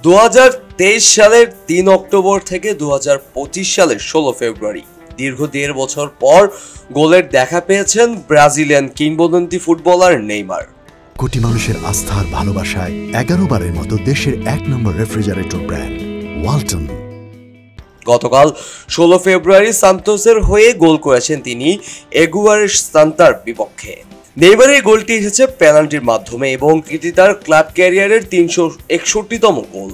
2023 সালের 3 অক্টোবর থেকে 2025 সালের 16 ফেব্রুয়ারি দীর্ঘ 1.5 বছর পর গোলের দেখা পেয়েছেন ব্রাজিলিয়ান কিংবদন্তি ফুটবলার নেইমার। কোটি মানুষের আস্থার ভালোবাসায় 11 বারের মতো দেশের 1 নম্বর রেফ্রিজারেটর ব্র্যান্ড ওয়ালটন। গতকাল 16 ফেব্রুয়ারি সান্তোসের হয়ে গোল করেছেন তিনি এগুয়ারেস সান্তার বিপক্ষে। নেইমারের গোলটি এসেছে পেনাল্টির মাধ্যমে এবং এটি তার ক্লাব ক্যারিয়ারের 361তম গোল।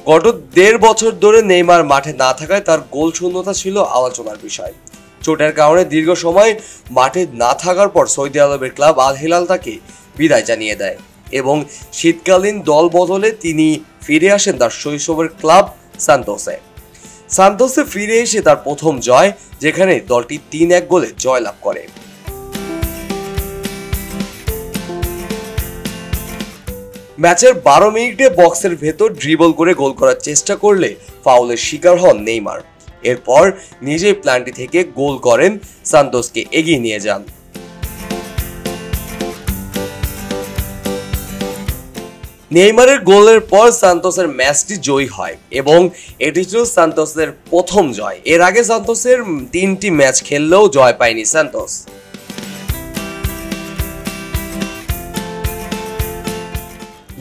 গত 1.5 বছর ধরে নেইমার মাঠে না থাকায় তার গোল শূন্যতা ছিল আলোচনার বিষয়। চোটের কারণে দীর্ঘ সময় মাঠে না থাকার পর সৌদি আরবের ক্লাব আল হিলাল তাকে বিদায় জানিয়ে দেয় এবং শীতকালীন দল বদলে তিনি ফিরে আসেন তার শৈশবের ক্লাব সান্তোসে ফিরে এসে তার প্রথম জয়, যেখানে দলটি 3-1 গোলে জয়লাভ করে। ম্যাচের 12 মিনিটে বক্সের ভেতর ড্রিবল করে গোল করার চেষ্টা করলে ফাউলের শিকার হন নেইমার। এরপর নিজেই প্ল্যানটি থেকে গোল করেন, সান্তোসকে এগিয়ে নিয়ে যান। নেইমারের গোলের পর সান্তোসের ম্যাচটি জয়ী হয় এবং এটি ছিল সান্তোসের প্রথম জয়। এর আগে সান্তোসের 3টি ম্যাচ খেললেও জয় পায়নি সান্তোস।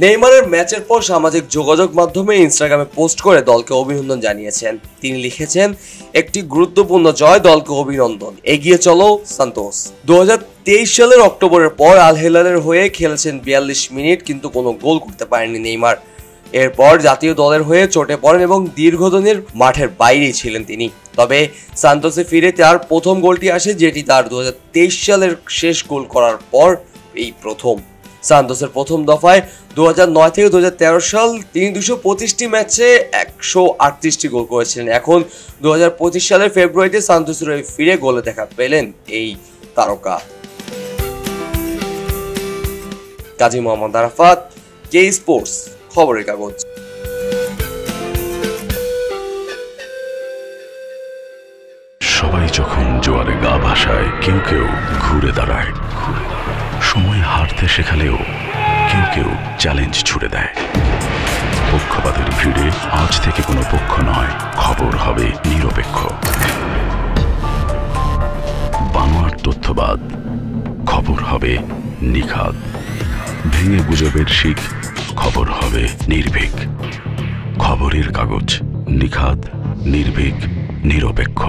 নেইমারের ম্যাচের পর সামাজিক যোগাযোগ মাধ্যমে ইনস্টাগ্রামে পোস্ট করে দলকে অভিনন্দন জানিয়েছেন। তিনি লিখেছেন, একটি গুরুত্বপূর্ণ জয়, দলকে অভিনন্দন, এগিয়ে চলো সান্তোস। 2023 সালের অক্টোবরের পর আল হিলালের হয়ে খেলেছেন 42 মিনিট, কিন্তু কোনো গোল করতে পারেননি নেইমার। এরপর জাতীয় দলের হয়ে চোটে পড়েন এবং দীর্ঘদিনের মাঠের বাইরেই ছিলেন তিনি। তবে সান্তোসে ফিরে তার প্রথম গোলটি আসে, যেটি তার 2023 সালের শেষ গোল করার পর এই প্রথম। সান্তোসের প্রথম দফায় 2009 থেকে 2013 সাল তিনি 225টি ম্যাচে 138টি গোল করেছিলেন। এখন 2025 সালের ফেব্রুয়ারিতে সান্তোসের হয়ে ফিরে গোলে দেখা পেলেন এই তারকা। কাজী মোহাম্মদ আরাফাত, কে স্পোর্টস, খবরের কাগজ। সবাই যখন জোয়ারে গা ভাসায়, কেউ কেউ ঘুরে দাঁড়ায়। সময় হারতে শেখালেও কেউ কেউ চ্যালেঞ্জ ছুড়ে দেয়। পক্ষপাতের ভিড়ে আজ থেকে কোনো পক্ষ নয়, খবর হবে নিরপেক্ষ। বানোয়ার তথ্যবাদ, খবর হবে নিখাদ। ভেঙে গুজবের শিখ, খবর হবে নির্ভীক। খবরের কাগজ, নিখাদ, নির্ভীক, নিরপেক্ষ।